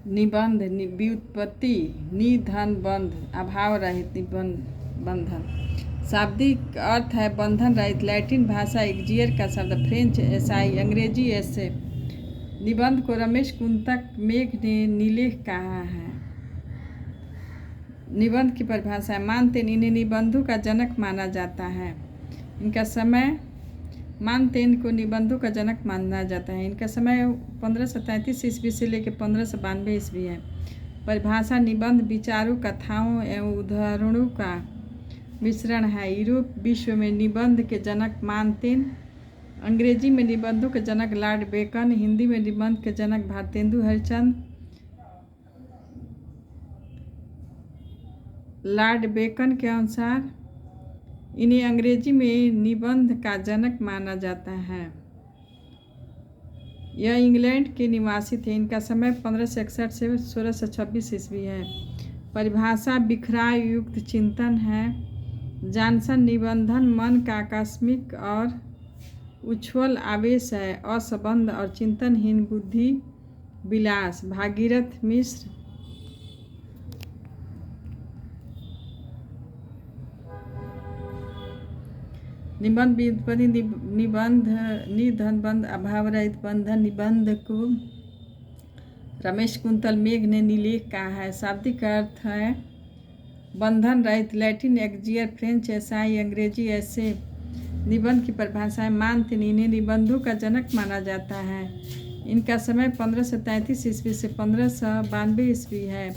निबंध व्युत्पत्ति निधन बंध अभाव रहित बंधन। शाब्दिक अर्थ है बंधन रहित। लैटिन भाषा एक्जियर का शब्द, फ्रेंच एसाई, अंग्रेजी ऐसे। निबंध को रमेश कुंतक मेघ ने नीलेख कहा है। निबंध की परिभाषा है मानतेन इन्हें निबंधों का जनक माना जाता है। इनका समय मानतेन को निबंधों का जनक माना जाता है। इनका समय 1533 ईस्वी से लेकर 1592 ईस्वी है। परिभाषा निबंध विचारों, कथाओं एवं उदाहरणों का मिश्रण है। यूरोप विश्व में निबंध के जनक मानतेन, अंग्रेजी में निबंधों के जनक लॉर्ड बेकन, हिंदी में निबंध के जनक भारतेंदु हरिश्चंद्र। लॉर्ड बेकन के अनुसार इन्हें अंग्रेजी में निबंध का जनक माना जाता है। यह इंग्लैंड के निवासी थे। इनका समय 1561 से 1626 ईस्वी है। परिभाषा बिखराव युक्त चिंतन है। जॉनसन निबंधन मन का आकस्मिक और उच्छल आवेश है, असंबद्ध और चिंतनहीन बुद्धि विलास। भागीरथ मिश्र निबंध व्युत्पत्ति निबंध निधन बंध अभाव रहित बंधन। निबंध को रमेश कुंतल मेघ ने नीलेख कहा है। शाब्दिक अर्थ है बंधन रहित। लैटिन एक्जियर, फ्रेंच एसाई, अंग्रेजी ऐसे। निबंध की परिभाषा है मानतेन इन्हें निबंधों का जनक माना जाता है। इनका समय 1533 ईस्वी से 1592 ईस्वी है।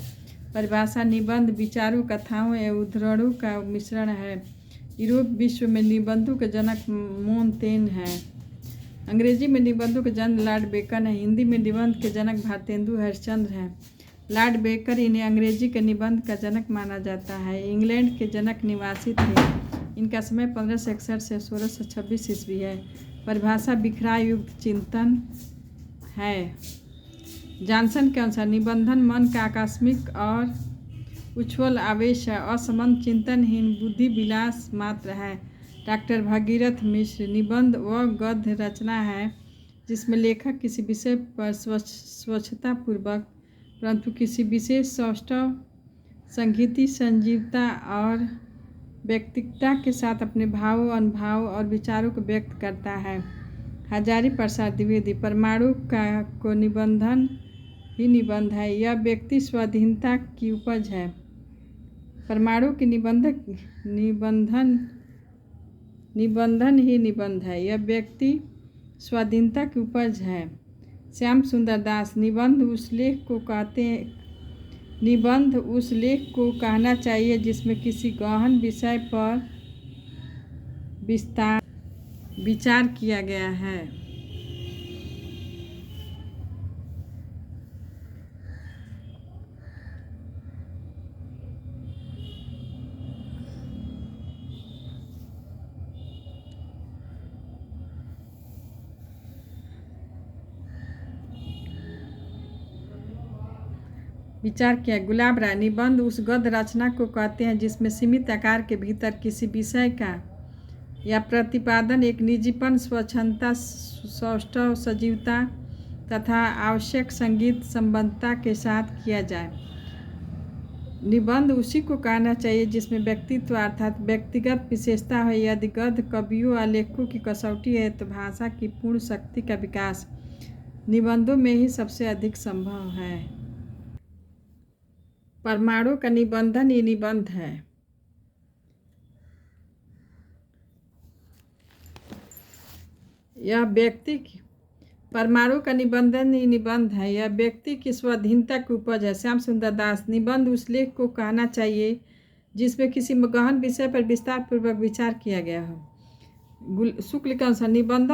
परिभाषा निबंध विचारों, कथाओं एवं उदाहरणों का मिश्रण है। यूरोप विश्व में निबंधों के जनक मोनतेन है। अंग्रेजी में निबंधों के जनक लॉर्ड बेकन है। हिंदी में निबंध के जनक भारतेंदु हरिश्चंद्र हैं। लॉर्ड बेकर इन्हें अंग्रेजी के निबंध का जनक माना जाता है। इंग्लैंड के जनक निवासी थे। इनका समय 1561 से 1626 ईस्वी है। परिभाषा बिखराव युक्त चिंतन है। जॉनसन के अनुसार निबंधन मन का आकस्मिक और उच्छल आवेश है, असंबद्ध चिंतनहीन बुद्धि विलास मात्र है। डॉक्टर भागीरथ मिश्र निबंध वह गद्य रचना है जिसमें लेखक किसी विषय पर स्वच्छतापूर्वक परंतु किसी विशेष सौष्ठव, संगीति, संजीवता और व्यक्तिकता के साथ अपने भावों, अनुभवों और विचारों को व्यक्त करता है। हजारी प्रसाद द्विवेदी परमाणु को निबंधन ही निबंध है। यह व्यक्ति स्वाधीनता की उपज है। परमाणु की निबंधन ही निबंध है। यह व्यक्ति स्वाधीनता की उपज है। श्याम सुंदर दास निबंध उस लेख को कहना चाहिए जिसमें किसी गहन विषय पर विचार किया गया है। विचार किया। गुलाब राय निबंध उस गद्य रचना को कहते हैं जिसमें सीमित आकार के भीतर किसी विषय का या प्रतिपादन एक निजीपन, स्वच्छंदता, सौष्ठव, सजीवता तथा आवश्यक संगीत संबद्धता के साथ किया जाए। निबंध उसी को कहना चाहिए जिसमें व्यक्तित्व अर्थात व्यक्तिगत विशेषता है। यदि गद्य कवियों और लेखकों की कसौटी है तो भाषा की पूर्ण शक्ति का विकास निबंधों में ही सबसे अधिक संभव है। परमाणु का निबंधन ही निबंध है। यह व्यक्ति परमाणु का निबंधन ही निबंध है। यह व्यक्ति की स्वाधीनता की उपज है। श्याम सुंदर दास निबंध उस लेख को कहना चाहिए जिसमें किसी गहन विषय पर विस्तार पूर्वक विचार किया गया हो। शुक्ल के अनुसार निबंध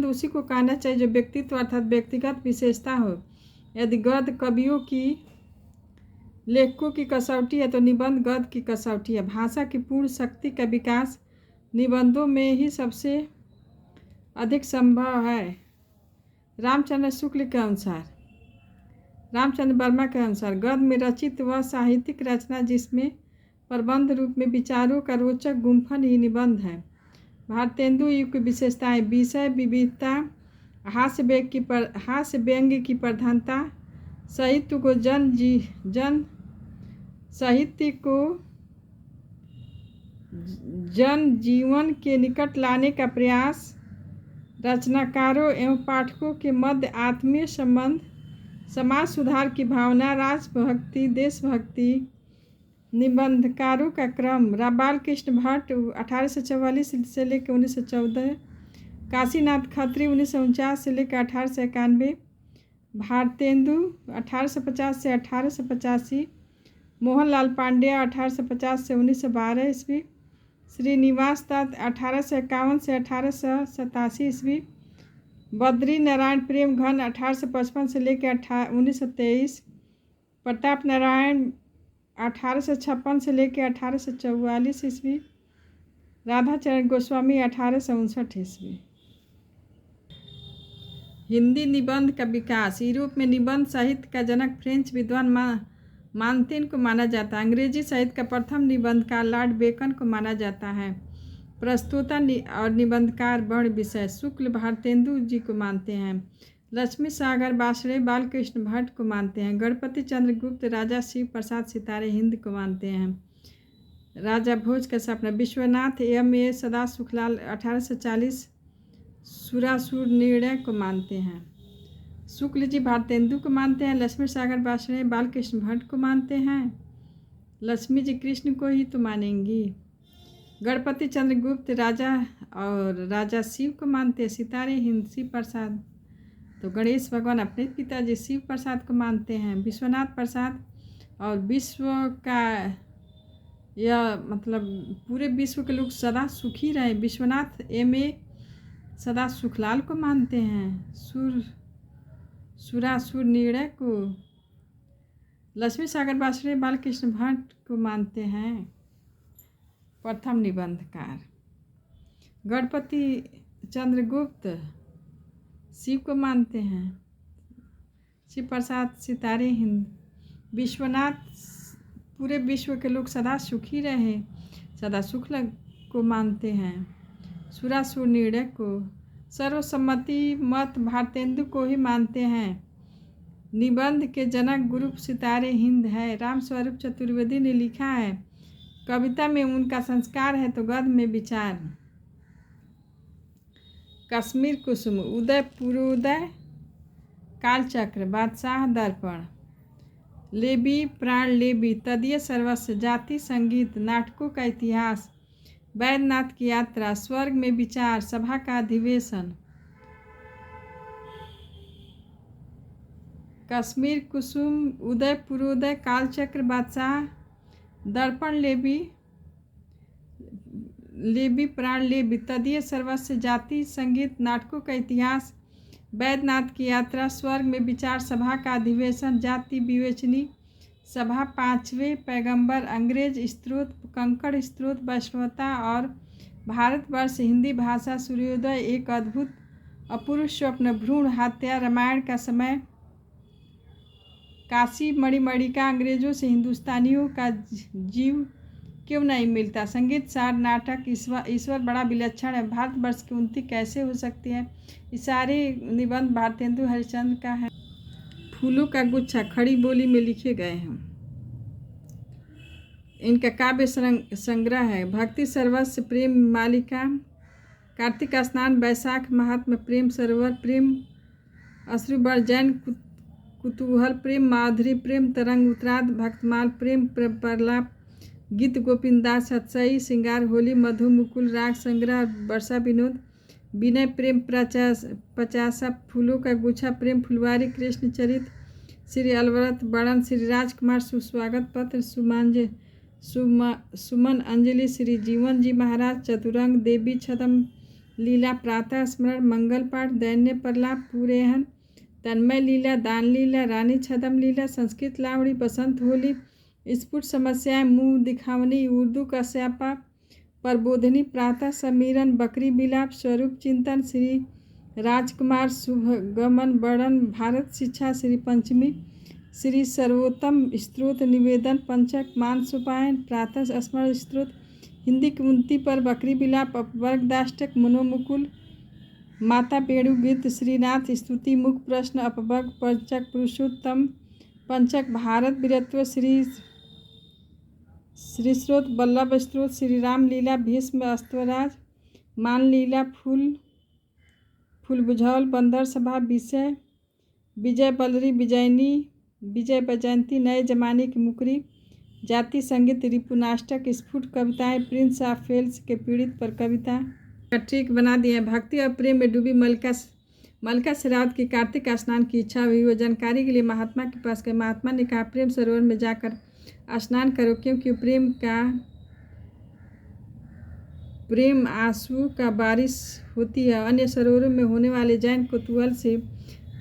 उसी को कहना चाहिए जो व्यक्तित्व अर्थात व्यक्तिगत विशेषता हो। यदि गद्य कवियों की, लेखकों की कसौटी है तो निबंध गद्य की कसौटी है। भाषा की पूर्ण शक्ति का विकास निबंधों में ही सबसे अधिक संभव है। रामचंद्र वर्मा के अनुसार गद्य में रचित वह साहित्यिक रचना जिसमें प्रबंध रूप में विचारों का रोचक गुंफन ही निबंध है। भारतेंदु युग की विशेषताएं विषय विविधता, हास्य व्यंग्य की प्रधानता, साहित्य को जन जीवन के निकट लाने का प्रयास, रचनाकारों एवं पाठकों के मध्य आत्मीय संबंध, समाज सुधार की भावना, राष्ट्रभक्ति, देशभक्ति। निबंधकारों का क्रम: बालकृष्ण भट्ट 1844 से लेकर 1914, काशीनाथ खत्री 1949 से लेकर 1891, भारतेंदु 1850 से 1885, मोहनलाल पांड्या 1850 से 1912 ईस्वी, श्रीनिवास दत्त 1851 से 1887 ईस्वी, बद्री नारायण प्रेम घन 1855 से लेकर 1923, प्रताप नारायण 1856 से लेकर 1844 ईस्वी, राधाचरण गोस्वामी 1859 ईस्वी। हिंदी निबंध का विकास: यूरोप में निबंध साहित्य का जनक फ्रेंच विद्वान मार्टिन को माना जाता है। अंग्रेजी साहित्य का प्रथम निबंधकार लॉर्ड बेकन को माना जाता है। प्रस्तोता और निबंधकार वर्ण विषय: शुक्ल भारतेंदु जी को मानते हैं। लक्ष्मी सागर बासड़े बालकृष्ण भट्ट को मानते हैं। गणपति चंद्रगुप्त राजा शिव प्रसाद सितारे हिंद को मानते हैं। राजा भोज का सपना: विश्वनाथ M.A. सदा सुखलाल 1840 सुरासुर निर्णय को मानते हैं। शुक्ल जी भारतेंदु को मानते हैं। लक्ष्मी सागर बासड़े बालकृष्ण भट्ट को मानते हैं। लक्ष्मी जी कृष्ण को ही तो मानेंगी। गणपति चंद्रगुप्त राजा और राजा शिव को मानते हैं। सितारे हिंद शिव प्रसाद, तो गणेश भगवान अपने पिताजी शिव प्रसाद को मानते हैं। विश्वनाथ प्रसाद और विश्व का यह मतलब पूरे विश्व के लोग सदा सुखी रहे, विश्वनाथ M.A. सदा सुखलाल को मानते हैं। सुरासुर निर्णय को लक्ष्मी सागर बासड़े बालकृष्ण भट्ट को मानते हैं। प्रथम निबंधकार गणपति चंद्रगुप्त शिव को मानते हैं। शिव प्रसाद सितारे हिंद। विश्वनाथ पूरे विश्व के लोग सदा सुखी रहे, सदा शुक्ल को मानते हैं। सुरासुर निर्णय को सर्वसम्मति मत भारतेंदु को ही मानते हैं। निबंध के जनक गुरु सितारे हिंद है। रामस्वरूप चतुर्वेदी ने लिखा है, कविता में उनका संस्कार है तो गद्य में विचार। कश्मीर कुसुम उदय पूर्वोदय कालचक्र बादशाह दर्पण। लेबी प्राण लेबी तदीय सर्वस्व जाति संगीत नाटकों का इतिहास। वैद्यनाथ की यात्रा स्वर्ग में विचार सभा का अधिवेशन। कश्मीर कुसुम उदय पूर्वोदय कालचक्र बादशाह दर्पण लेबी प्राण लेबी तदीय सर्वस्व जाति संगीत नाटकों का इतिहास। वैद्यनाथ की यात्रा स्वर्ग में विचार सभा का अधिवेशन जाति विवेचनी सभा। पांचवें पैगंबर अंग्रेज स्त्रोत कंकड़ स्त्रोत वैष्णवता और भारतवर्ष हिंदी भाषा सूर्योदय एक अद्भुत अपूर्व स्वप्न भ्रूण हत्या रामायण का समय। काशी मणिमणिका अंग्रेजों से हिंदुस्तानियों का जीव क्यों नहीं मिलता। संगीत सार नाटक ईश्वर बड़ा विलक्षण है भारतवर्ष की उन्नति कैसे हो सकती है। ये सारे निबंध भारतेंदु हरिश्चंद्र का है। फूलों का गुच्छा खड़ी बोली में लिखे गए हैं। इनका काव्य संग्रह है भक्ति सर्वस्व प्रेम मालिका कार्तिक स्नान वैशाख महात्म प्रेम सरोवर प्रेम अश्रुबर जैन कुतूहल प्रेम माधुरी प्रेम तरंग उत्तराध भक्तमाल प्रेम प्रलाप गीत गोपिंदास सत्सई श्रृंगार होली मधु मुकुल राग संग्रह वर्षा विनोद विनय प्रेम पचासा फूलों का गुच्छा प्रेम फुलवारी कृष्ण चरित श्री अलवरत बड़न श्री राजकुमार सुस्वागत पत्र सुमन अंजलि श्री जीवन जी महाराज चतुरंग देवी छदम लीला प्रातः स्मरण मंगल पाठ दैन्य प्रलाप पूरेहन तन्मय लीला दान लीला रानी छदम लीला संस्कृत लावड़ी बसंत होली स्फुट समस्याएं मुंह दिखावनी उर्दू का स्यापा प्रबोधनी प्रातः समीरन बकरी बिलाप स्वरूप चिंतन श्री राजकुमार शुभगमन वर्णन भारत शिक्षा श्री पंचमी श्री सर्वोत्तम स्त्रोत निवेदन पंचक मानसोपायन प्रातः स्मरण स्त्रोत हिंदी की उन्नति पर बकरी बिलाप अपवर्ग दाष्टक मनोमुकुल माता पेड़ु गीत श्रीनाथ स्तुति मुख प्रश्न अपवर्ग पंचक पुरुषोत्तम पंचक भारत वीरत्व श्री स्रोत वल्लभ स्त्रोत श्री राम लीला भीष्म अस्त्रराज मान लीला फूल बुझौल बंदर सभा विषय विजय बलरी विजयनी विजय बजयंती नए जमाने की मुकरी जाति संगीत रिपुनाष्टक स्फुट कविताएं प्रिंस ऑफ वेल्स के पीड़ित पर कविता ट्रिक बना दिए। भक्ति और प्रेम में डूबी मलका शेरावत की कार्तिक स्नान की इच्छा हुई। वो जानकारी के लिए महात्मा के पास गए। महात्मा ने कहा प्रेम सरोवर में जाकर स्नान करो क्योंकि प्रेम आंसू का बारिश होती है। अन्य सरोवरों में होने वाले जैन कुतूहल से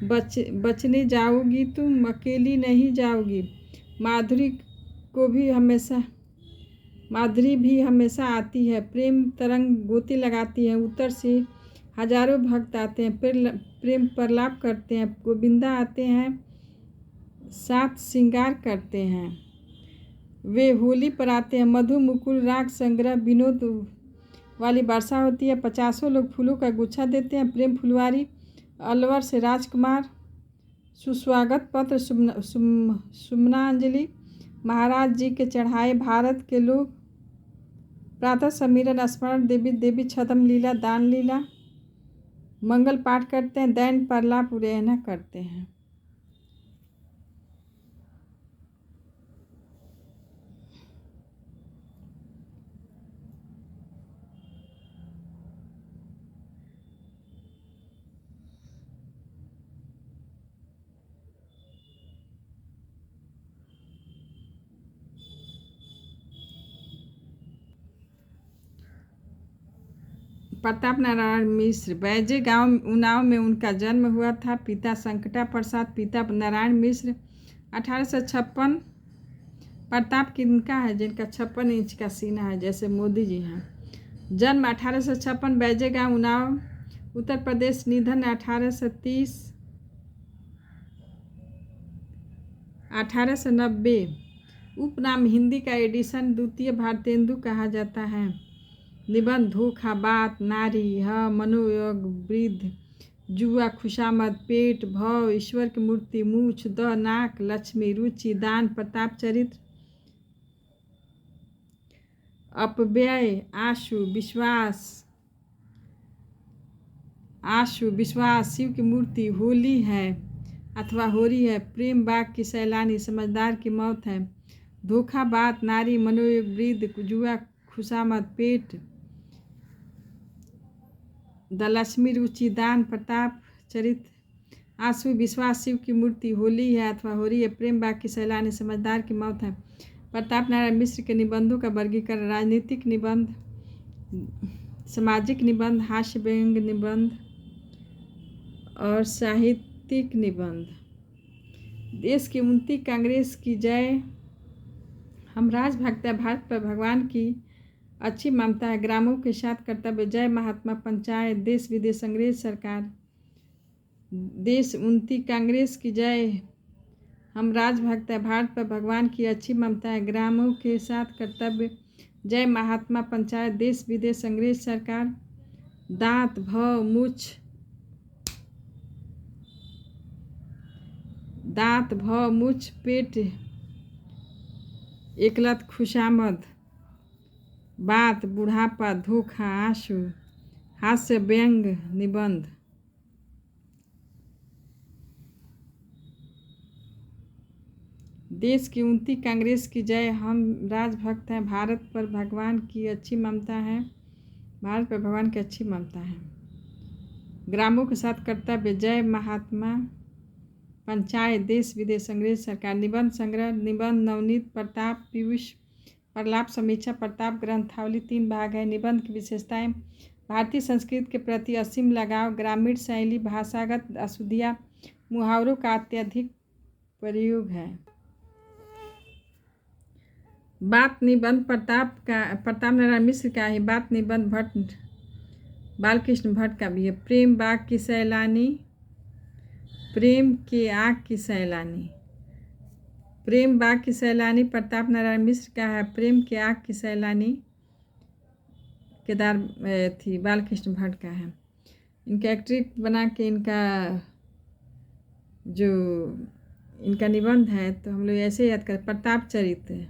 बचने जाओगी तुम अकेली नहीं जाओगी। माधुरी भी हमेशा आती है। प्रेम तरंग गोती लगाती है। उत्तर से हजारों भक्त आते हैं, प्रेम प्रलाप करते हैं। गोविंदा आते हैं, साथ श्रृंगार करते हैं। वे होली पर आते हैं। मधु मुकुल राग संग्रह विनोद वाली वर्षा होती है। 50 लोग फूलों का गुच्छा देते हैं। प्रेम फुलवारी अलवर से राजकुमार सुस्वागत पत्र सुमनांजलि महाराज जी के चढ़ाए। भारत के लोग प्रातः समीरण स्मरण देवी छदम लीला दान लीला मंगल पाठ करते हैं। दैन प्रलाप उड़ेना करते हैं। प्रताप नारायण मिश्र बैजे गांव उन्नाव में उनका जन्म हुआ था। पिता संकटा प्रसाद पिता नारायण मिश्र 1856। प्रताप किनका है? जिनका 56 इंच का सीना है, जैसे मोदी जी हैं। जन्म 1856 बैजे गांव उन्नाव उत्तर प्रदेश। निधन 1830 1890। उपनाम हिंदी का एडिशन द्वितीय भारतेंदु कहा जाता है। निबंध धोखा बात नारी मनोयोग वृद्ध जुआ खुशामद पेट भव ईश्वर की मूर्ति मूछ द नाक लक्ष्मी रुचि दान प्रताप चरित्र अपव्यय आशु विश्वास शिव की मूर्ति होली है अथवा होरी है। प्रेम बाग की सैलानी समझदार की मौत है। धोखा बात नारी मनोयोग वृद्ध जुआ खुशामद पेट द लक्ष्मी रुचि दान प्रताप चरित्र आंसू विश्वास शिव की मूर्ति होली है अथवा होरी है। प्रेम बाग की सैलानी समझदार की मौत है। प्रताप नारायण मिश्र के निबंधों का वर्गीकरण राजनीतिक निबंध सामाजिक निबंध हास्य व्यंग निबंध और साहित्यिक निबंध। देश की उन्नति कांग्रेस की जय। हम राजभक्त है। भारत पर भगवान की अच्छी ममता है। ग्रामों के साथ कर्तव्य। जय महात्मा पंचायत देश विदेश अंग्रेज सरकार। देश उन्नति कांग्रेस की जय। हम राजभक्त है। भारत पर भगवान की अच्छी ममता है। ग्रामों के साथ कर्तव्य। जय महात्मा पंचायत देश विदेश अंग्रेज सरकार। दांत भव मुछ पेट एकलत खुशामद बात बुढ़ापा धोखा आंसू हास्य व्यंग निबंध। देश की उन्नति कांग्रेस की जय। हम राजभक्त हैं। भारत पर भगवान की अच्छी ममता है। भारत पर भगवान की अच्छी ममता है। ग्रामों के साथ कर्तव्य। जय महात्मा पंचायत देश विदेश अंग्रेज सरकार। निबंध संग्रह निबंध नवनीत प्रताप पीयूष प्रलाप समीक्षा प्रताप ग्रंथावली 3 भाग है। निबंध की विशेषताएं। भारतीय संस्कृति के प्रति असीम लगाव। ग्रामीण शैली भाषागत अशुद्धियाँ मुहावरों का अत्यधिक प्रयोग है। बात निबंध प्रताप नारायण मिश्र का है। बात निबंध बालकृष्ण भट्ट का भी है। प्रेम बाग की सैलानी प्रेम के आग की सैलानी। प्रेम बाग की सैलानी प्रताप नारायण मिश्र का है। प्रेम के आग की सैलानी बालकृष्ण भट्ट का है। इनका एक ट्रिक बना के इनका जो इनका निबंध है तो हम लोग ऐसे याद करें। प्रताप चरित्र,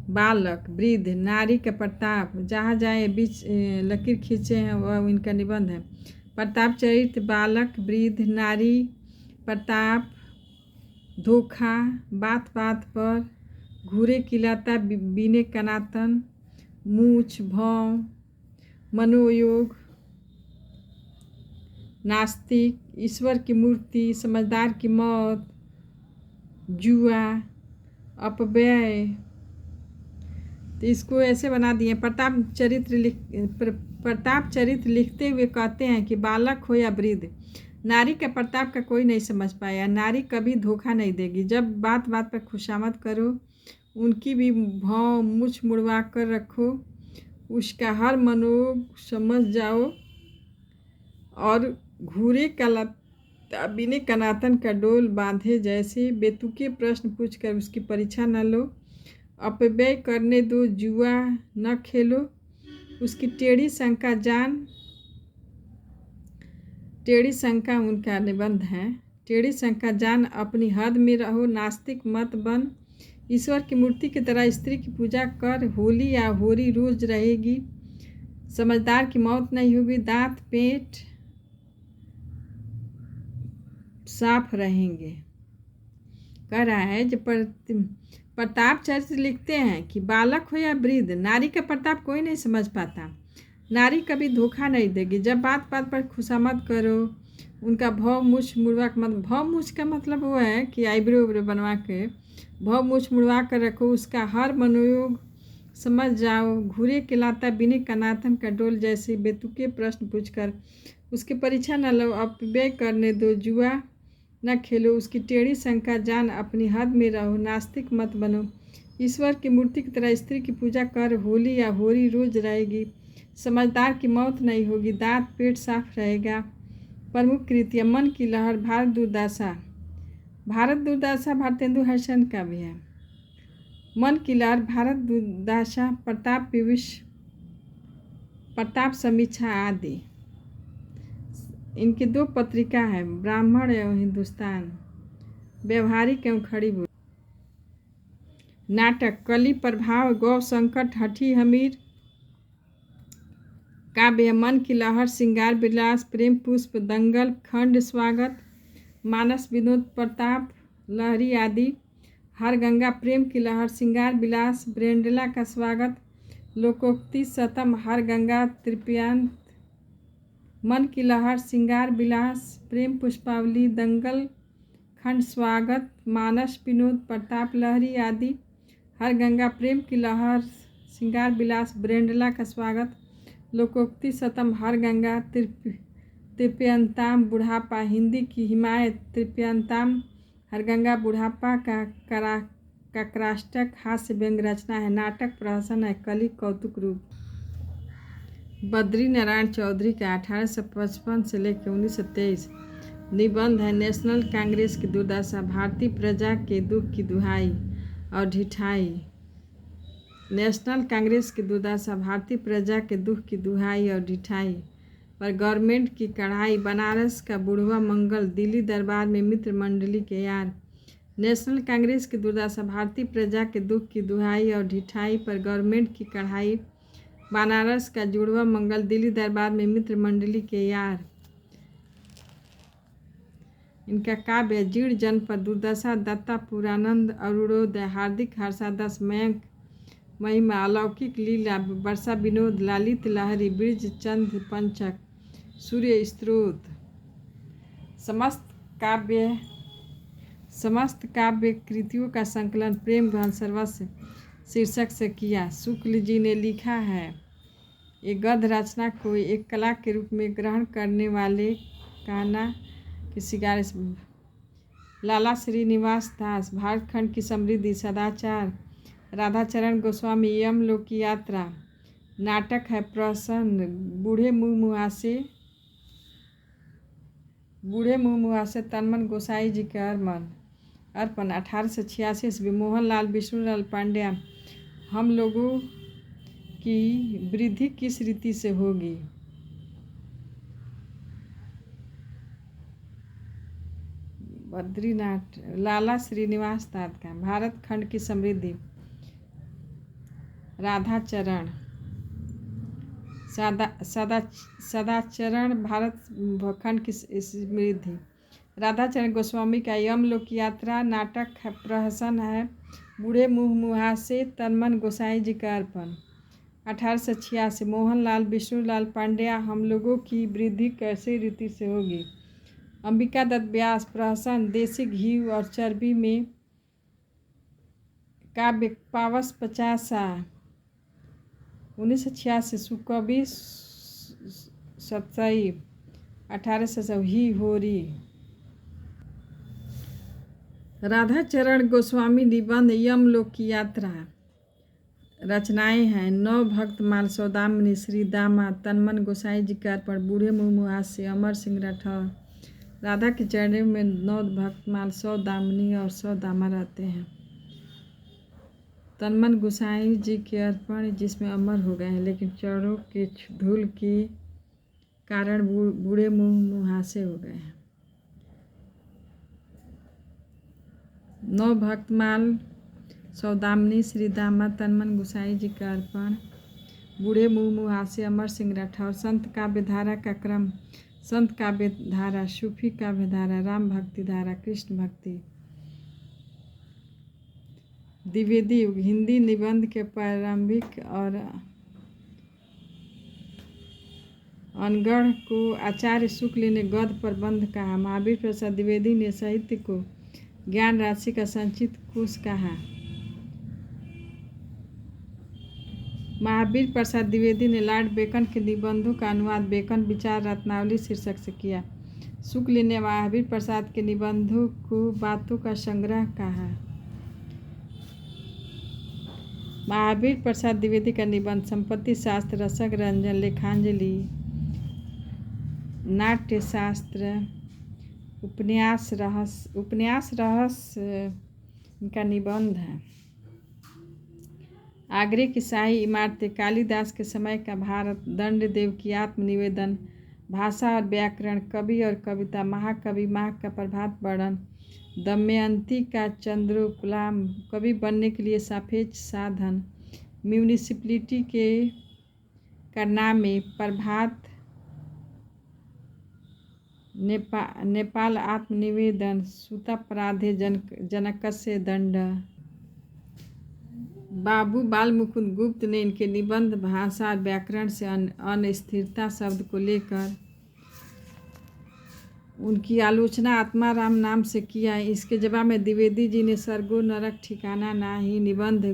बालक, वृद्ध, नारी का प्रताप, जहाँ जाए बीच लकीर खींचे हैं वह इनका निबंध है। प्रताप चरित्र, बालक, वृद्ध, नारी, प्रताप, धोखा, बात बात पर, घूरे किलाता, बीने कनातन, मूछ, भौं, मनोयोग, नास्तिक, ईश्वर की मूर्ति, समझदार की मौत, जुआ, अपव्यय। तो इसको ऐसे बना दिए। प्रताप चरित्र लिखते हुए कहते हैं कि बालक हो या वृद्ध, नारी का प्रताप का कोई नहीं समझ पाया। नारी कभी धोखा नहीं देगी। जब बात बात पर खुशामद करो, उनकी भी भौं मुछ मुड़वा कर रखो, उसका हर मनोग समझ जाओ, और घूरे का लता बिने कनातन का डोल बांधे जैसे बेतुके प्रश्न पूछकर उसकी परीक्षा न लो, अपव्यय करने दो, जुआ न खेलो, उसकी टेढ़ी शंका उनका निबंध है। टेढ़ी शंका जान, अपनी हद में रहो, नास्तिक मत बन, ईश्वर की मूर्ति की तरह स्त्री की पूजा कर, होली या होरी रोज रहेगी, समझदार की मौत नहीं होगी, दांत पेट साफ रहेंगे। कह रहा है जब प्रताप चरित्र लिखते हैं कि बालक हो या वृद्ध, नारी का प्रताप कोई नहीं समझ पाता। नारी कभी धोखा नहीं देगी। जब बात बात पर खुशामद करो, उनका भव मुछ मुड़वा का मतलब, भव मुछ का मतलब वो है कि आईब्रो उब्रो बनवा के भव मुछ मुड़वा कर रखो, उसका हर मनोयोग समझ जाओ, घूरे खिलाता बिने कनातन का डोल जैसे बेतुके प्रश्न पूछकर उसकी परीक्षा न लो, अपव्यय करने दो, जुआ न खेलो, उसकी टेढ़ी शंका जान, अपनी हद में रहो, नास्तिक मत बनो, ईश्वर की मूर्ति की तरह स्त्री की पूजा कर, होली या होरी रोज रहेगी, समझदार की मौत नहीं होगी, दांत पेट साफ रहेगा। प्रमुख कृतियाँ: मन की लहर, भारत दुर्दशा। भारत दुर्दशा भारतेंदु हरिश्चंद्र का भी है। मन की लहर, भारत दुर्दशा, प्रताप समीक्षा आदि। इनकी 2 पत्रिका है, ब्राह्मण एवं हिंदुस्तान, व्यवहारिक एवं खड़ी बोली। नाटक: कली प्रभाव, गौ संकट, हठी हमीर। काव्य: मन की लहर, श्रृंगार विलास, प्रेम पुष्प, दंगल, खंड स्वागत, मानस विनोद, प्रताप लहरी आदि। हर गंगा, प्रेम की लहर, श्रृंगार विलास, ब्रेंडला का स्वागत, लोकोक्ति शतम, हर गंगा, तृप्यांत। मन की लहर, श्रृंगार विलास, प्रेम पुष्पावली, दंगल, खंड स्वागत, मानस विनोद, प्रताप लहरी आदि। हर गंगा, प्रेम की लहर, श्रृंगार विलास, ब्रेंडला का स्वागत, लोकोक्ति शतम, हर गंगा, तृप्यंताम, बुढ़ापा, हिंदी की हिमायत, तृप्यंताम, हर गंगा, बुढ़ापा का क्राष्टक हास्य व्यंग रचना है। नाटक प्रहसन है। कली कौतुक रूप। बद्री नारायण चौधरी का 1855 से लेकर 1923 निबंध है। नेशनल कांग्रेस की दुर्दशा, भारतीय प्रजा के दुख की दुहाई और ढिठाई। नेशनल कांग्रेस की दुर्दशा, भारतीय प्रजा के दुख की दुहाई और ढिठाई पर गवर्नमेंट की कढ़ाई, बनारस का बुढ़वा मंगल, दिल्ली दरबार में मित्र मंडली के यार। नेशनल कांग्रेस की दुर्दशा, भारतीय प्रजा के दुख की दुहाई और ढिठाई पर गवर्नमेंट की कढ़ाई, बनारस का जुड़वा मंगल, दिल्ली दरबार में मित्र मंडली के यार। इनका काव्य: जीर्ण जनपद, दुर्दशा, दत्ता, पुरानंद, अरुणोदय, हार्दिक हर्षादश, मयंक महिमा, अलौकिक लीला, वर्षा विनोद, ललित लहरी, ब्रिज चंद पंचक, सूर्य स्त्रोत। समस्त काव्य कृतियों का संकलन प्रेम गहन सर्वस्व शीर्षक से किया। शुक्ल जी ने लिखा है। एक गद्य रचना को एक कला के रूप में ग्रहण करने वाले कहना किसी कार्य। लाला श्रीनिवास दास, भारतखंड की समृद्धि, सदाचार, राधाचरण गोस्वामी, यमलोक की यात्रा। नाटक है प्रसन्न, बूढ़े मुँह मुहासे, तनमन गोसाई जी के अर्पण। 1886 ईस्वी, मोहनलाल विष्णुलाल पांड्या। हम लोगों की वृद्धि किस रीति से होगी। बद्रीनाथ। लाला श्रीनिवास तात्का। भारत खंड की समृद्धि। राधाचरण। सदाचरण। भारत खंड की समृद्धि। राधाचरण गोस्वामी का यमलोक यात्रा नाटक प्रहसन है। बूढ़े मुँह मुहासे तनमन गोसाई जी का अर्पण। 1886। मोहनलाल विष्णुलाल पांड्या। हम लोगों की वृद्धि कैसे रीति से होगी। अंबिका दत्त व्यास। प्रहसन देसी घी और चर्बी में काव्य पावस 50। 1986। सुकवि सतसई। 1800। ही होरी। राधाचरण गोस्वामी निबंध यमलोक की यात्रा। रचनाएं हैं नौ भक्तमाल सौदामिनी श्री दामा तनमन गोसाई जी का अर्पण बूढ़े मुँह मुहासे अमर सिंह राठौर। राधा के चरणों में 9 भक्तमाल 100 दामिनी और 100 दामा रहते हैं। तनमन गोसाई जी के अर्पण जिसमें अमर हो गए हैं लेकिन चरणों के धूल के कारण बूढ़े मुँह मुहासे हो गए हैं। 9 भक्तमाल सौदामिनी श्री दामा तनमन गोसाई जी का अर्पण बूढ़े मुँह मुहासे अमर सिंह राठौर। संत काव्य धारा का क्रम। संत काव्य धारा, सूफी काव्य धारा, राम भक्ति धारा, कृष्ण भक्ति। द्विवेदी युग। हिंदी निबंध के प्रारंभिक और अनगढ़ को आचार्य शुक्ल ने गद्य प्रबंध कहा। महावीर प्रसाद द्विवेदी ने साहित्य को ज्ञान राशि का संचित कोश कहा। महावीर प्रसाद द्विवेदी ने लॉर्ड बेकन के निबंधों का अनुवाद बेकन विचार रत्नावली शीर्षक से किया। शुक्ल ने महावीर प्रसाद के निबंधों को बातों का संग्रह कहा। महावीर प्रसाद द्विवेदी का निबंध संपत्ति शास्त्र, रसक रंजन, लेखांजलि, नाट्य शास्त्र, उपन्यास रहस्य इनका निबंध है। आगरे की शाही इमारतें, कालिदास के समय का भारत, दंडदेव की आत्मनिवेदन, भाषा और व्याकरण, कवि और कविता, महाकवि माह का प्रभात वर्णन, दमयंती का चंद्रोपलाम, कवि बनने के लिए सापेक्ष साधन, म्यूनिसिपलिटी के कारनामे, प्रभात, नेपाल आत्मनिवेदन, सूतापराधे जनकस्य दंड। बाबू बाल मुकुंद गुप्त ने इनके निबंध भाषा और व्याकरण से अस्थिरता शब्द को लेकर उनकी आलोचना आत्माराम नाम से किया। इसके जवाब में द्विवेदी जी ने सर्गो नरक ठिकाना नाही निबंध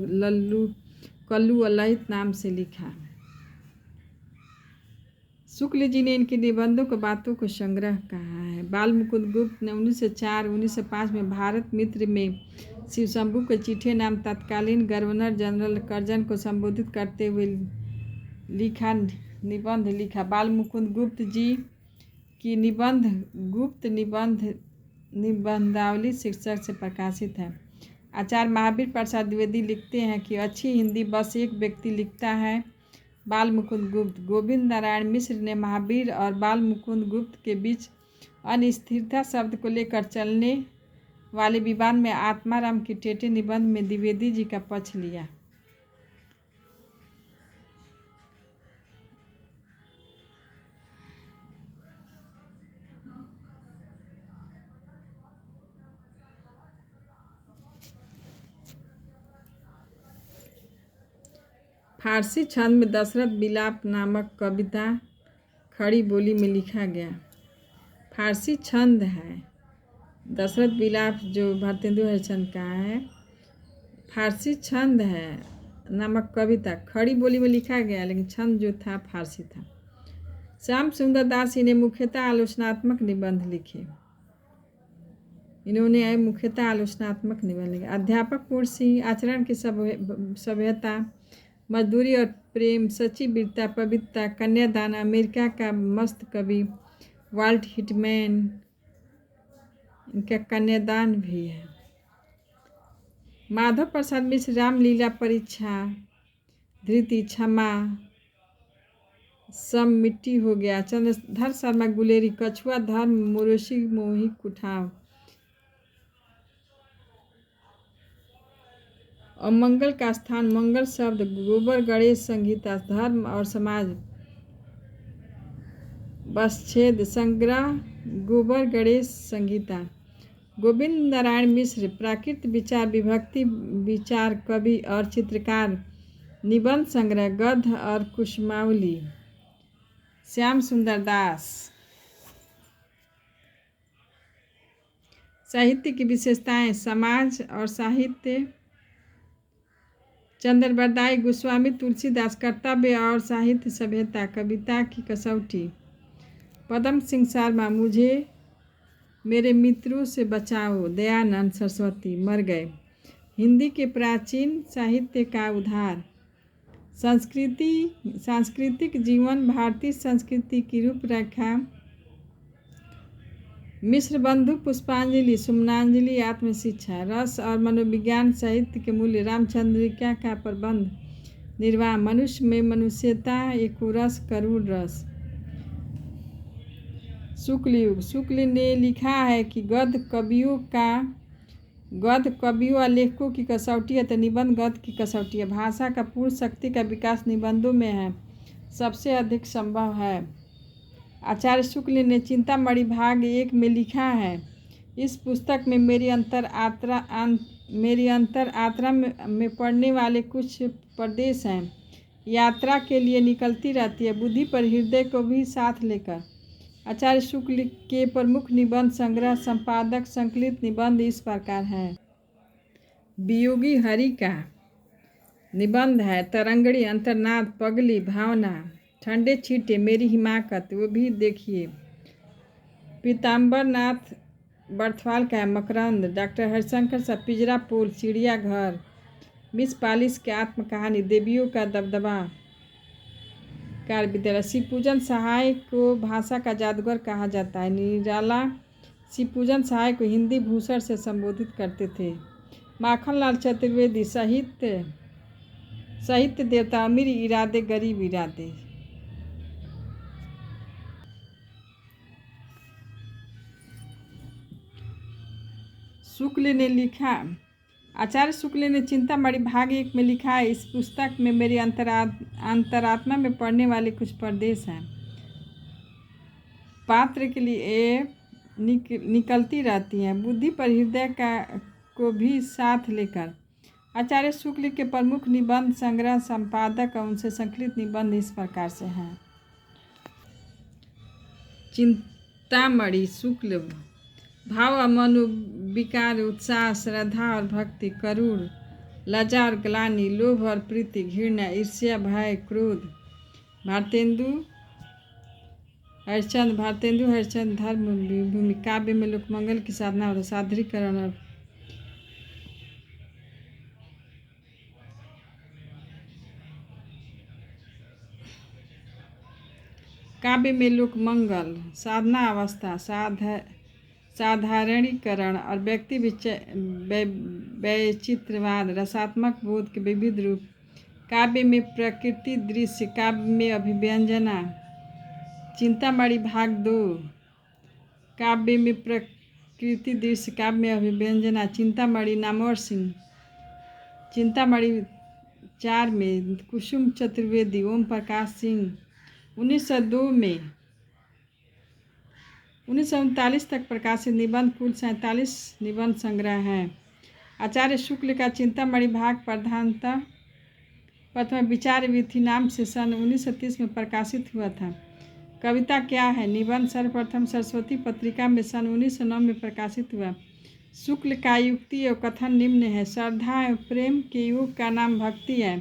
कल्लू अलहित नाम से लिखा। शुक्ल जी ने इनके निबंधों को बातों को संग्रह कहा है। बाल मुकुंद गुप्त ने 1904-1905 में भारत मित्र में शिव शंभू के चिट्ठी नाम तत्कालीन गवर्नर जनरल कर्जन को संबोधित करते हुए निबंध लिखा। बाल मुकुंद गुप्त जी की निबंधावली शीर्षक से प्रकाशित है। आचार्य महावीर प्रसाद द्विवेदी लिखते हैं कि अच्छी हिंदी बस एक व्यक्ति लिखता है, बाल मुकुंद गुप्त। गोविंद नारायण मिश्र ने महावीर और बाल मुकुंद गुप्त के बीच अनिस्थिरता शब्द को लेकर चलने वाले विवाद में आत्माराम की टेटे निबंध में द्विवेदी जी का पक्ष लिया। फारसी छंद में दशरथ विलाप नामक कविता खड़ी बोली में लिखा गया। फारसी छंद है दशरथ विलाप जो भारतेंदु हरिश्चंद्र का है। फारसी छंद है नामक कविता खड़ी बोली में लिखा गया लेकिन छंद जो था फारसी था। श्याम सुंदर दास इन्हें मुख्यतः आलोचनात्मक निबंध लिखे। इन्होंने मुख्यतः आलोचनात्मक निबंध लिखे। अध्यापक पूर्ण सिंह आचरण की सभ्यता, मजदूरी और प्रेम, सच्ची वीरता, पवित्रता, कन्यादान, अमेरिका का मस्त कवि, वाल्ट हिटमैन, इनका कन्यादान भी है। माधव प्रसाद मिश्र रामलीला, परीक्षा, धृति, क्षमा, सब मिट्टी हो गया, चंद्रधर शर्मा गुलेरी, कछुआ धर्म, मोरोशी मोही कुठाव, और मंगल का स्थान मंगल शब्द गोबर गणेश संहिता धर्म और समाज वच्छेद संग्रह गोबर गणेश संहिता। गोविंद नारायण मिश्र प्राकृत विचार विभक्ति विचार कवि और चित्रकार निबंध संग्रह गद्य और कुसुमावली श्याम सुंदर दास। साहित्य की विशेषताएं समाज और साहित्य चंद्रबरदाई गोस्वामी तुलसीदास कर्तव्य और साहित्य सभ्यता कविता की कसौटी। पद्म सिंह शर्मा मुझे मेरे मित्रों से बचाओ दयानंद सरस्वती मर गए। हिंदी के प्राचीन साहित्य का उद्धार। सांस्कृतिक जीवन भारतीय संस्कृति की रूपरेखा मिश्र बंधु पुष्पांजलि सुमनांजलि आत्मशिक्षा रस और मनोविज्ञान साहित्य के मूल्य रामचंद्रिका का प्रबंध निर्वाह मनुष्य में मनुष्यता एको रस करुण रस। शुक्ल युग शुक्ल ने लिखा है कि गद्य कवियों और लेखकों की कसौटी है तो निबंध गद्य की कसौटी है। भाषा का पूर्ण शक्ति का विकास निबंधों में है सबसे अधिक संभव है। आचार्य शुक्ल ने चिंतामणि भाग 1 में लिखा है इस पुस्तक में मेरी अंतर आत्रा में पड़ने वाले कुछ प्रदेश हैं। यात्रा के लिए निकलती रहती है बुद्धि पर हृदय को भी साथ लेकर। आचार्य शुक्ल के प्रमुख निबंध संग्रह संपादक संकलित निबंध इस प्रकार हैं। वियोगी हरि का निबंध है तरंगड़ी अंतर्नाद पगली भावना ठंडे छींटे मेरी हिमाकत वो भी देखिए। पीताम्बर नाथ बर्थवाल का है मकरंद। डॉक्टर हरिशंकर सा पिंजरा पोल चिड़ियाघर। मिस पालिस की आत्मकहानी देवियों का दबदबा कार विद्यालय। शिवपूजन सहाय को भाषा का जादूगर कहा जाता है। निराला शिवपूजन सहाय को हिंदी भूषण से संबोधित करते थे। माखनलाल चतुर्वेदी साहित्य देवता अमीर इरादे गरीब इरादे। शुक्ल ने लिखा आचार्य शुक्ल ने चिंतामणि भाग 1 में लिखा है इस पुस्तक में मेरी अंतरात्मा में पड़ने वाले कुछ प्रदेश हैं। पात्र के लिए निकलती रहती हैं बुद्धि पर हृदय को भी साथ लेकर। आचार्य शुक्ल के प्रमुख निबंध संग्रह संपादक और उनसे संकलित निबंध इस प्रकार से हैं। चिंतामणि शुक्ल भाव मनोविकार उत्साह श्रद्धा और भक्ति करुण लज्जा और ग्लानि लोभ और प्रीति घृणा ईर्ष्या भय क्रोध। भारतेंदु हरिश्चंद्र धर्म भूमि काव्य में लोकमंगल की साधना और सादरीकरण और काव्य में लोकमंगल साधना अवस्था साधारणीकरण और व्यक्ति वैचित्रवाद रसात्मक बोध के विविध रूप। काव्य में प्रकृति दृश्य काव्य में अभिव्यंजना। चिंतामणि भाग 2 काव्य में प्रकृति दृश्य काव्य में अभिव्यंजना। चिंतामणि नामवर सिंह। चिंतामणि 4 में कुसुम चतुर्वेदी ओम प्रकाश सिंह। 1939 तक प्रकाशित निबंध कुल 47 निबंध संग्रह हैं। आचार्य शुक्ल का चिंतामणि भाग प्रथम विचार विधि नाम से सन 1930 में प्रकाशित हुआ था। कविता क्या है निबंध सर्वप्रथम सरस्वती पत्रिका में सन 1909 में प्रकाशित हुआ। शुक्ल का युक्ति और कथन निम्न है। श्रद्धा एवं प्रेम के योग का नाम भक्ति है।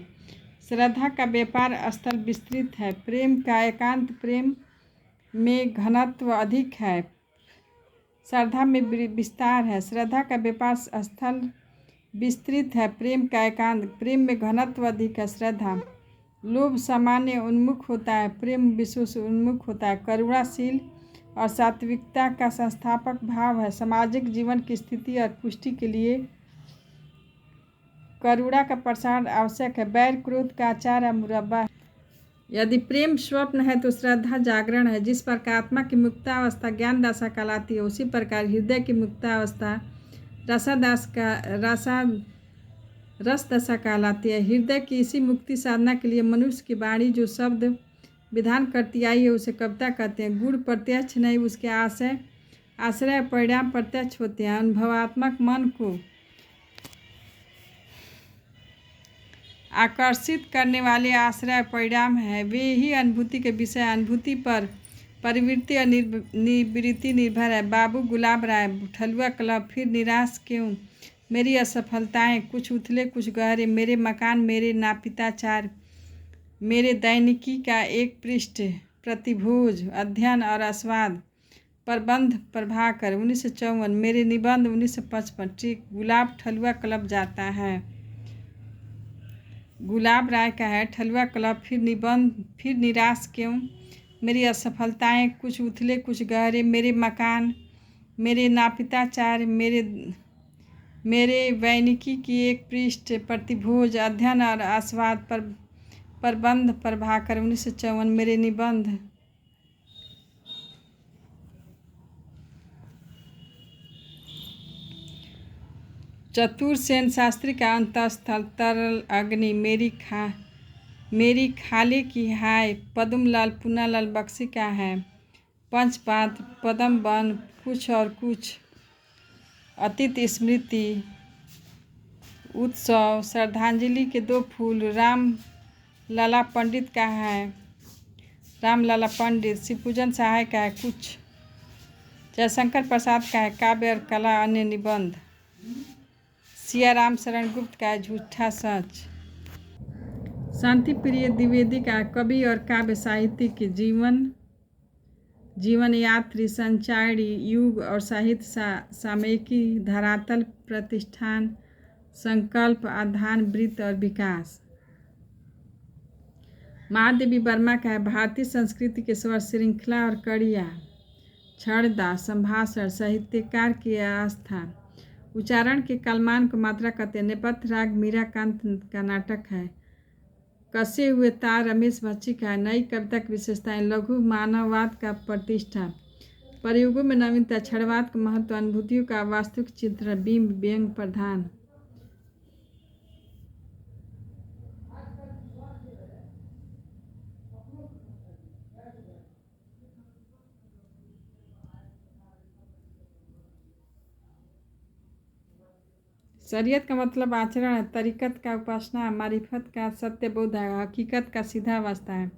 श्रद्धा का व्यापार स्थल विस्तृत है। प्रेम का एकांत प्रेम में घनत्व अधिक है। श्रद्धा में विस्तार है। श्रद्धा का व्यापार स्थल विस्तृत है। प्रेम का एकांत प्रेम में घनत्व अधिक है। श्रद्धा लोभ सामान्य उन्मुख होता है। प्रेम विश्व से उन्मुख होता है। करुणाशील और सात्विकता का संस्थापक भाव है। सामाजिक जीवन की स्थिति और पुष्टि के लिए करुणा का प्रसार आवश्यक है। बैर क्रोध का अचार है मुरब्बा। यदि प्रेम स्वप्न है तो श्रद्धा जागरण है। जिस प्रकार आत्मा की मुक्तावस्था ज्ञान दशा कहलाती है उसी प्रकार हृदय की मुक्तावस्था रस दशा कहलाती है। हृदय की इसी मुक्ति साधना के लिए मनुष्य की वाणी जो शब्द विधान करती आई है उसे कविता कहते हैं। गुण प्रत्यक्ष नहीं, उसके आश्रय परिणाम प्रत्यक्ष होते हैं। अनुभवात्मक मन को आकर्षित करने वाले आश्रय परिणाम है, वे ही अनुभूति के विषय। अनुभूति पर प्रवृत्ति और निवृत्ति निर्भर है। बाबू गुलाब राय, ठलुआ क्लब। फिर निराश क्यों? मेरी असफलताएं कुछ उथले कुछ गहरे, मेरे मकान, मेरे नापिताचार, मेरे दैनिकी का एक पृष्ठ, प्रतिभोज, अध्ययन और आस्वाद, प्रबंध प्रभाकर 1954, मेरे निबंध 1955। ठीक, गुलाब ठलुआ क्लब जाता है। गुलाब राय का है ठलुआ क्लब। फिर निबंध, फिर निराश क्यों? मेरी असफलताएं कुछ उथले कुछ गहरे, मेरे मकान, मेरे नापिताचार, मेरे वैनिकी की एक पृष्ठ, प्रतिभोज, अध्ययन और आस्वाद, प्रबंध प्रभाकर 1954, मेरे निबंध। चतुर सेन शास्त्री का अंतस्थल, तरल अग्नि, मेरी खाले की हाय, पद्मलाल पूनालाल बख्शी का है पंचपात, पद्म वन, कुछ और कुछ, अतीत स्मृति, उत्सव, श्रद्धांजलि के दो फूल, राम लाला पंडित का है, राम लाला पंडित, शिवपूजन सहाय का है कुछ, जयशंकर प्रसाद का है काव्य और कला अन्य निबंध, सियाराम शरण गुप्त का है झूठा सच, शांति प्रिय द्विवेदी का कवि और काव्य साहित्यिक, जीवन यात्री, संचारी, युग और साहित्य सामयिकी, धरातल, प्रतिष्ठान, संकल्प, आधान, वृत्त और विकास। महादेवी वर्मा का है भारतीय संस्कृति के स्वर, श्रृंखला और कड़िया, छड़दा, संभाषण, साहित्यकार की आस्था, उच्चारण के कलमान को मात्रा कहते हैं। नेपथ्य राग मीराकांत का नाटक है। कसे हुए तार रमेश बच्ची का है। नई कविता की विशेषताएं, लघु मानववाद का प्रतिष्ठा, प्रयोगों में नवीनता, क्षणवाद का महत्व, अनुभूतियों का वास्तविक चित्रण, बिंब व्यंग प्रधान। शरीयत का मतलब आचरण है। तरीकत का उपासना, मारिफत का सत्यबोध है, हकीकत का सीधा वास्ता है।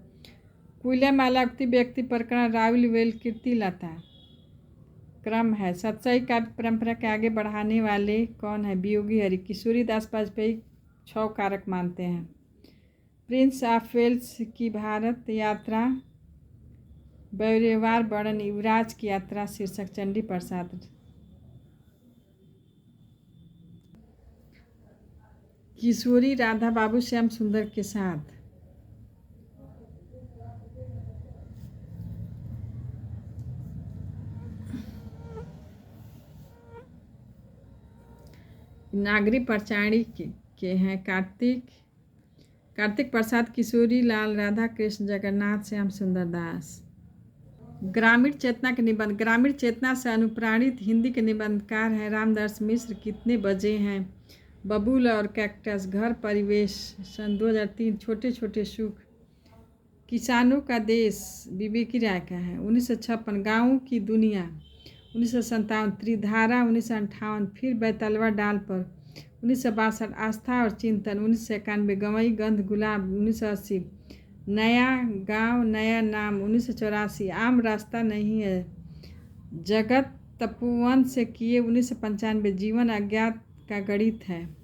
कुल्य माला उक्ति व्यक्ति प्रकरण, राहुल वेल कीर्ति लता क्रम है। सत्सई का परंपरा के आगे बढ़ाने वाले कौन है? वियोगी हरि। किशोरी दास वाजपेयी 6 कारक मानते हैं। प्रिंस ऑफ वेल्स की भारत यात्रा, व्यवहार वर्णन, युवराज की यात्रा शीर्षक, चंडी प्रसाद। किशोरी राधा बाबू श्याम सुंदर के साथ। नागरी परचाणी के हैं कार्तिक प्रसाद, किशोरी लाल, राधा कृष्ण, जगन्नाथ, श्याम सुंदर दास। ग्रामीण चेतना के निबंध, ग्रामीण चेतना से अनुप्राणित हिंदी के निबंधकार हैं रामदास मिश्र। कितने बजे हैं? बबूल और कैक्टस, घर परिवेश, सन 2003, छोटे छोटे सुख, किसानों का देश, विवेकी राय का है। 1956, गाँवों की दुनिया, 1957, त्रिधारा, 1958, फिर बैतलवा डाल पर, 1962, आस्था और चिंतन, 1991, गवई गंध गुलाब, 1980, नया गांव नया नाम, 1984, आम रास्ता नहीं है, जगत तपोवन से किए, 1995, जीवन अज्ञात का गणित है।